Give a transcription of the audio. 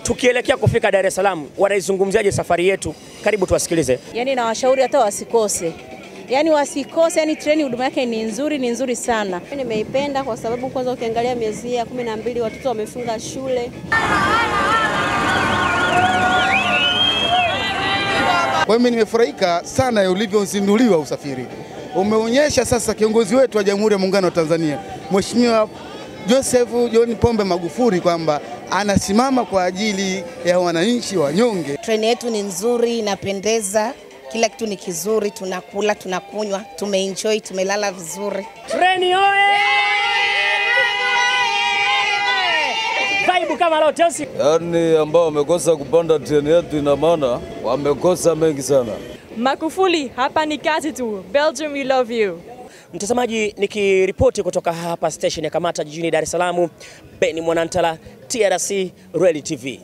tukielekea kufika Dar es Salaam, wanaizungumziaje safari yetu? Karibu tuwasikilize. Yani na washauri hata wasikose. Yani wasikose, yani treni huduma yake ni nzuri sana. Nimeipenda kwa sababu kwanza ukiangalia miezi ya 12 watoto wamefunga shule. Kwa mimi nimefurahika sana ulivyozinduliwa usafiri. Umeonyesha sasa kiongozi wetu wa Jamhuri ya Muungano wa Tanzania, Mheshimiwa Joseph John Pombe Magufuli, kwamba anasimama kwa ajili ya wananchi wanyonge. Treni yetu ni nzuri, inapendeza, kila kitu ni kizuri, tunakula, tunakunywa, tumeenjoy, tumelala vizuri. Treni oye! Vibe kama leo Chelsea. Yaani ambao wamekosa kupanda treni yetu ina maana wamekosa mengi sana. Magufuli, hapa ni kazi tu. Belgium, we love you. Mtazamaji, nikiripoti kutoka hapa station ya Kamata jijini Dar es Salaam, Beni Mwanantala, TRC Real TV.